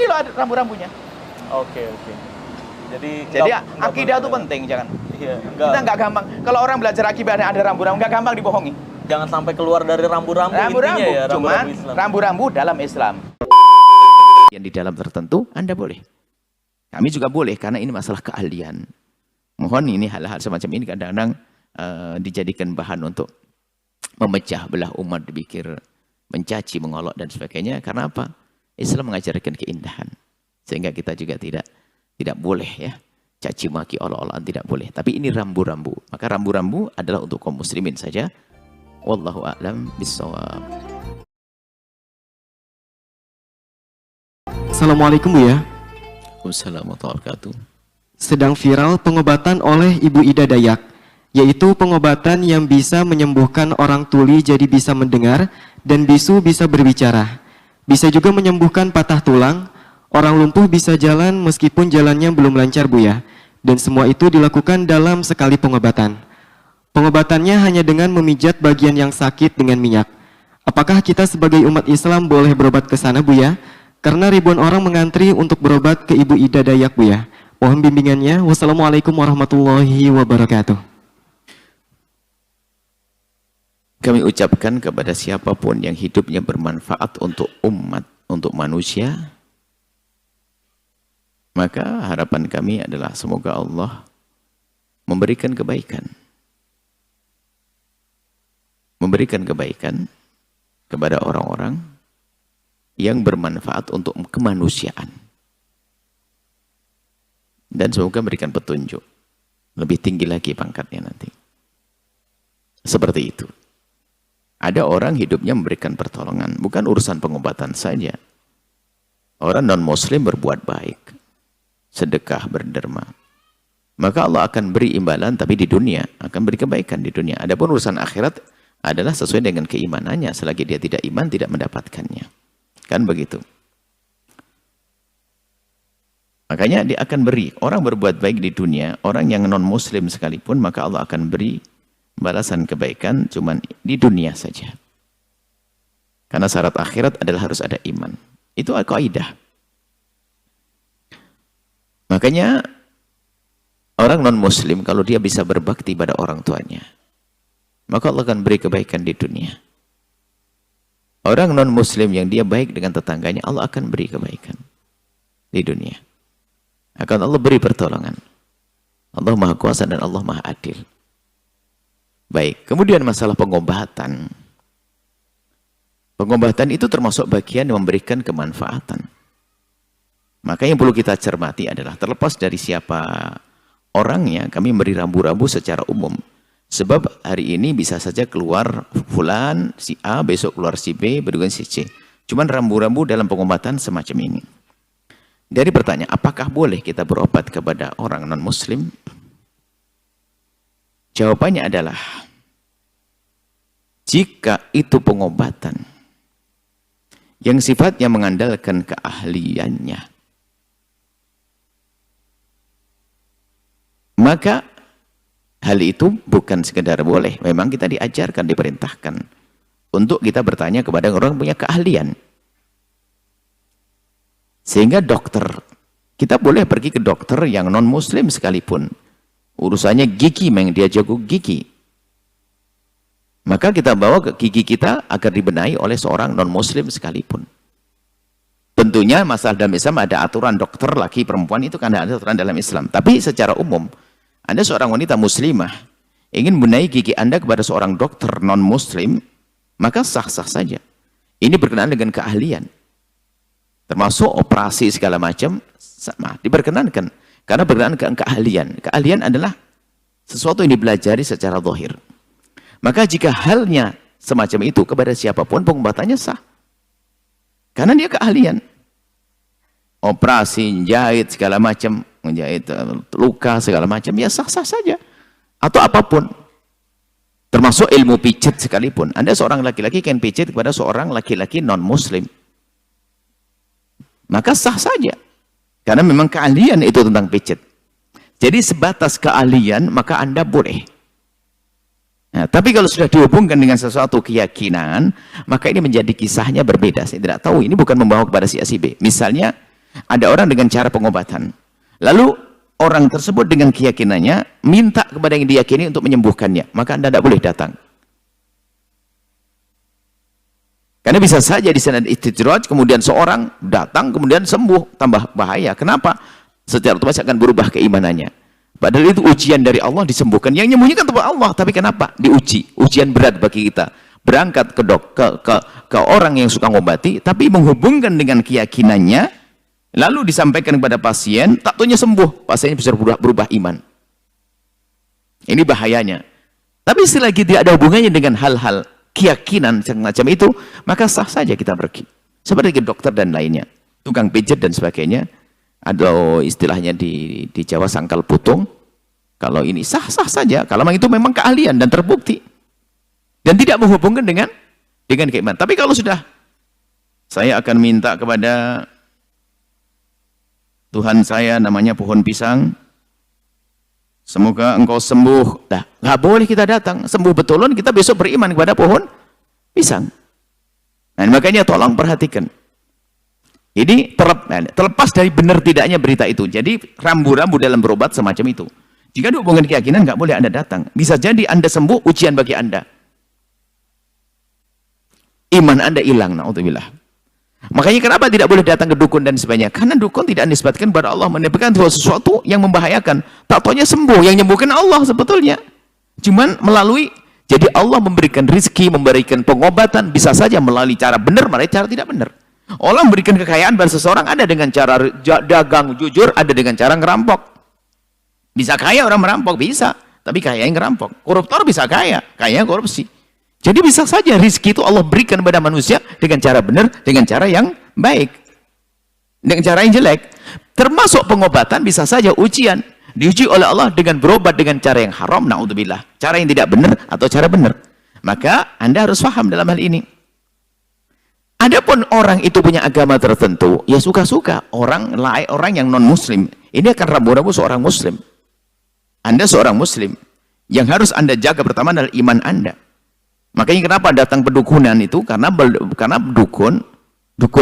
ini loh rambu-rambunya. Oke. Jadi akidah itu penting, jangan. Iya, Kita nggak gampang. Kalau orang belajar akidah ada rambu-rambu, nggak gampang dibohongi. Jangan sampai keluar dari rambu-rambu Rambu-rambu, intinya ya, cuman Islam. rambu-rambu dalam Islam. Yang di dalam tertentu Anda boleh. Kami juga boleh karena ini masalah keahlian. Mohon ini hal-hal semacam ini kadang-kadang dijadikan bahan untuk memecah belah umat, dipikir mencaci, mengolok dan sebagainya. Karena apa? Islam mengajarkan keindahan. Sehingga kita juga tidak boleh ya caci maki, olok-olokan, tidak boleh. Tapi ini rambu-rambu. Maka rambu-rambu adalah untuk kaum muslimin saja. Wallahu a'lam bishawab. Assalamualaikum Bu ya. Wassalamualaikum warahmatullahi wabarakatuh. Sedang viral pengobatan oleh Ibu Ida Dayak, yaitu pengobatan yang bisa menyembuhkan orang tuli jadi bisa mendengar dan bisu bisa berbicara. Bisa juga menyembuhkan patah tulang, orang lumpuh bisa jalan meskipun jalannya belum lancar Bu ya. Dan semua itu dilakukan dalam sekali pengobatan. Pengobatannya hanya dengan memijat bagian yang sakit dengan minyak. Apakah kita sebagai umat Islam boleh berobat ke sana Bu ya? Karena ribuan orang mengantri untuk berobat ke Ibu Ida Dayak Bu ya. Mohon bimbingannya. Wassalamualaikum warahmatullahi wabarakatuh. Kami ucapkan kepada siapapun yang hidupnya bermanfaat untuk umat, untuk manusia, maka harapan kami adalah semoga Allah memberikan kebaikan. Memberikan kebaikan kepada orang-orang yang bermanfaat untuk kemanusiaan. Dan semoga memberikan petunjuk. Lebih tinggi lagi pangkatnya nanti. Seperti itu. Ada orang hidupnya memberikan pertolongan. Bukan urusan pengobatan saja. Orang non-muslim berbuat baik. Sedekah, berderma. Maka Allah akan beri imbalan, tapi di dunia. Akan beri kebaikan di dunia. Adapun urusan akhirat adalah sesuai dengan keimanannya. Selagi dia tidak iman, tidak mendapatkannya. Kan begitu. Makanya dia akan beri. Orang berbuat baik di dunia, orang yang non-muslim sekalipun, maka Allah akan beri balasan kebaikan cuman di dunia saja. Karena syarat akhirat adalah harus ada iman. Itu kaidah. Makanya orang non-muslim kalau dia bisa berbakti pada orang tuanya, maka Allah akan beri kebaikan di dunia. Orang non-muslim yang dia baik dengan tetangganya, Allah akan beri kebaikan di dunia. Akan Allah beri pertolongan. Allah Maha Kuasa dan Allah Maha Adil. Baik, kemudian masalah pengobatan. Pengobatan itu termasuk bagian yang memberikan kemanfaatan. Maka yang perlu kita cermati adalah terlepas dari siapa orangnya, kami memberi rambu-rambu secara umum. Sebab hari ini bisa saja keluar fulan, si A, besok keluar si B, berikutnya si C. Cuman rambu-rambu dalam pengobatan semacam ini. Dari pertanyaan, apakah boleh kita berobat kepada orang non-muslim? Jawabannya adalah, jika itu pengobatan yang sifatnya mengandalkan keahliannya, maka hal itu bukan sekedar boleh. Memang kita diajarkan, diperintahkan untuk kita bertanya kepada orang yang punya keahlian. Sehingga dokter, kita boleh pergi ke dokter yang non-muslim sekalipun. Urusannya gigi, memang dia jago gigi. Maka kita bawa ke gigi kita agar dibenahi oleh seorang non-muslim sekalipun. Tentunya masalah dalam Islam ada aturan dokter laki perempuan, itu kan ada aturan dalam Islam. Tapi secara umum, Anda seorang wanita muslimah ingin benahi gigi Anda kepada seorang dokter non-muslim, maka sah-sah saja. Ini berkenaan dengan keahlian. Termasuk operasi segala macam, sama diperkenankan. Karena berkenaan dengan keahlian. Keahlian adalah sesuatu yang dipelajari secara zahir. Maka jika halnya semacam itu kepada siapapun, pengobatannya sah. Karena dia keahlian. Operasi, jahit segala macam, menjahit luka segala macam, ya sah-sah saja. Atau apapun. Termasuk ilmu pijit sekalipun. Anda seorang laki-laki yang pijit kepada seorang laki-laki non-muslim, maka sah saja. Karena memang keahlian itu tentang pijit. Jadi sebatas keahlian, maka Anda boleh. Nah, tapi kalau sudah dihubungkan dengan sesuatu keyakinan, maka ini menjadi kisahnya berbeda. Saya tidak tahu, ini bukan membawa kepada si A si B. Misalnya, Ada orang dengan cara pengobatan. Lalu orang tersebut dengan keyakinannya minta kepada yang diyakini untuk menyembuhkannya, maka Anda tidak boleh datang. Karena bisa saja di sana istidraj, kemudian seorang datang, kemudian sembuh, tambah bahaya. Kenapa? Secara otomatis akan berubah keimanannya. Padahal itu ujian dari Allah, disembuhkan. Yang menyembuhkan tempat Allah, tapi kenapa? Diuji. Ujian berat bagi kita. Berangkat ke orang yang suka ngobati, tapi menghubungkan dengan keyakinannya, lalu disampaikan kepada pasien, tak taunya sembuh. Pasiennya bisa berubah iman. Ini bahayanya. Tapi selagi tidak ada hubungannya dengan hal-hal keyakinan semacam itu, maka sah saja kita pergi. Seperti dokter dan lainnya. Tukang pijat dan sebagainya. Ada istilahnya di Jawa sangkal putung. Kalau ini sah-sah saja. Kalau itu memang keahlian dan terbukti. Dan tidak menghubungkan dengan keimanan. Tapi kalau sudah, saya akan minta kepada Tuhan saya namanya pohon pisang. Semoga engkau sembuh. Nah, nggak boleh kita datang. Sembuh betulun, kita besok beriman kepada pohon pisang. Nah, makanya tolong perhatikan. Jadi terlepas dari benar tidaknya berita itu. Jadi rambu-rambu dalam berobat semacam itu. Jika dihubungkan keyakinan, nggak boleh Anda datang. Bisa jadi Anda sembuh, ujian bagi Anda. Iman Anda hilang, na'udzubillah. Makanya kenapa tidak boleh datang ke dukun dan sebagainya? Karena dukun tidak dinisbatkan kepada Allah, menyebabkan sesuatu yang membahayakan. Tak taunya sembuh, yang menyembuhkan Allah sebetulnya. Cuman melalui, jadi Allah memberikan rizki, memberikan pengobatan, bisa saja melalui cara benar, melalui cara tidak benar. Allah memberikan kekayaan pada seseorang, ada dengan cara dagang jujur, ada dengan cara ngerampok. Bisa kaya orang merampok, bisa. Tapi kaya yang ngerampok. Koruptor bisa kaya, kaya korupsi. Jadi bisa saja rizki itu Allah berikan kepada manusia dengan cara benar, dengan cara yang baik. Dengan cara yang jelek. Termasuk pengobatan bisa saja ujian. Diuji oleh Allah dengan berobat dengan cara yang haram, na'udzubillah. Cara yang tidak benar atau cara benar. Maka Anda harus paham dalam hal ini. Adapun orang itu punya agama tertentu, ya suka-suka. Orang yang non-muslim. Ini akan rambu-rambu seorang muslim. Anda seorang muslim. Yang harus Anda jaga pertama adalah iman Anda. Makanya kenapa datang pedukunan itu? Karena dukun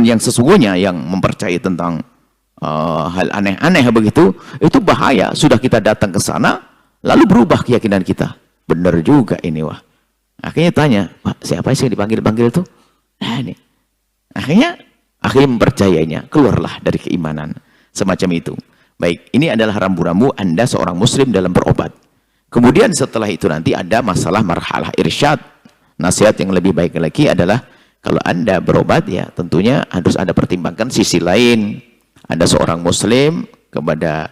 yang sesungguhnya yang mempercayai tentang hal aneh-aneh begitu, itu bahaya. Sudah kita datang ke sana, lalu berubah keyakinan kita. Benar juga ini, wah. Akhirnya tanya, Pak, siapa sih yang dipanggil-panggil itu? Nah, ini. Akhirnya mempercayainya, keluarlah dari keimanan semacam itu. Baik, ini adalah rambu-rambu Anda seorang muslim dalam berobat. Kemudian setelah itu nanti ada masalah marhalah irsyad. Nasihat yang lebih baik lagi adalah kalau Anda berobat, ya tentunya harus ada pertimbangkan sisi lain. Ada seorang muslim kepada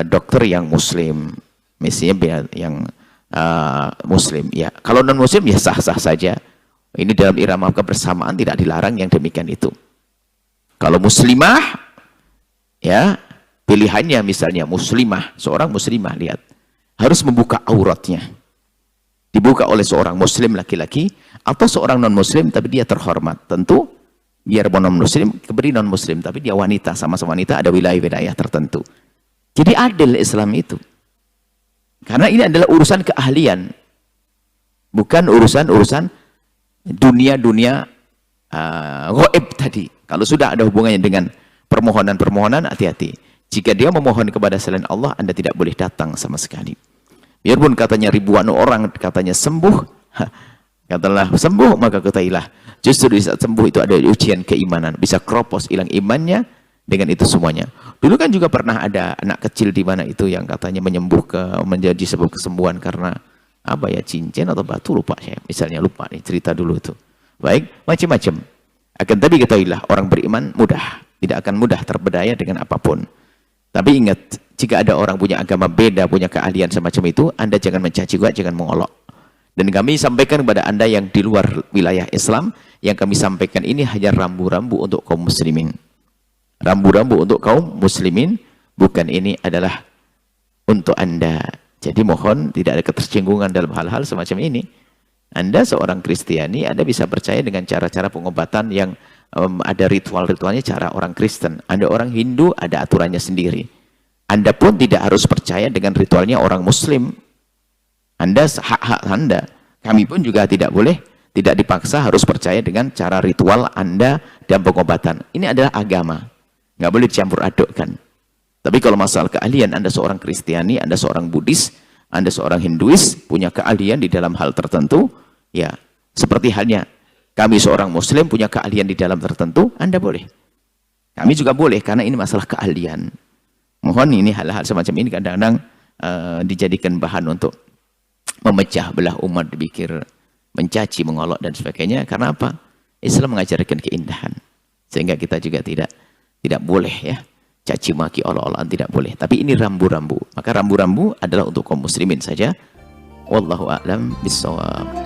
dokter yang muslim, misalnya yang muslim. Ya, kalau non muslim ya sah-sah saja. Ini dalam irama kebersamaan tidak dilarang yang demikian itu. Kalau muslimah, ya pilihannya misalnya muslimah, seorang muslimah, lihat, harus membuka auratnya. Dibuka oleh seorang muslim laki-laki, atau seorang non-muslim tapi dia terhormat. Tentu, biar non-muslim, keberi non-muslim, tapi dia wanita, sama-sama wanita ada wilayah-wilayah tertentu. Jadi adil Islam itu. Karena ini adalah urusan keahlian. Bukan urusan dunia-dunia ghaib tadi. Kalau sudah ada hubungannya dengan permohonan-permohonan, hati-hati. Jika dia memohon kepada selain Allah, Anda tidak boleh datang sama sekali. Biarpun katanya ribuan orang katanya sembuh, katalah sembuh, maka ketahuilah justru di saat sembuh itu ada ujian keimanan. Bisa kropos, hilang imannya dengan itu semuanya. Dulu kan juga pernah ada anak kecil di mana itu yang katanya menjadi sebab kesembuhan karena apa ya, cincin atau batu, lupa saya. Misalnya lupa nih cerita dulu itu. Baik, macam-macam. Akan tapi ketahuilah orang beriman mudah, tidak akan mudah terpedaya dengan apapun. Tapi ingat, jika ada orang punya agama beda, punya keahlian semacam itu, Anda jangan mencaci juga, jangan mengolok. Dan kami sampaikan kepada Anda yang di luar wilayah Islam, yang kami sampaikan ini hanya rambu-rambu untuk kaum muslimin. Rambu-rambu untuk kaum muslimin, bukan ini adalah untuk Anda. Jadi mohon tidak ada ketersinggungan dalam hal-hal semacam ini. Anda seorang Kristiani, Anda bisa percaya dengan cara-cara pengobatan yang ada ritual-ritualnya cara orang Kristen. Anda orang Hindu, ada aturannya sendiri. Anda pun tidak harus percaya dengan ritualnya orang Muslim. Anda hak-hak Anda. Kami pun juga tidak boleh, tidak dipaksa harus percaya dengan cara ritual Anda dan pengobatan. Ini adalah agama. nggak boleh dicampur adukkan. Tapi kalau masalah keahlian, Anda seorang Kristiani, Anda seorang Buddhis, Anda seorang Hinduis, punya keahlian di dalam hal tertentu, ya seperti halnya kami seorang Muslim punya keahlian di dalam tertentu, Anda boleh. Kami juga boleh, karena ini masalah keahlian. Mohon ini hal-hal semacam ini kadang-kadang dijadikan bahan untuk memecah belah umat, dipikir mencaci, mengolok dan sebagainya. Karena apa? Islam mengajarkan keindahan, sehingga kita juga tidak boleh ya caci maki, olok-olokan, tidak boleh. Tapi ini rambu-rambu, maka rambu-rambu adalah untuk kaum muslimin saja. Wallahu a'lam bishawab.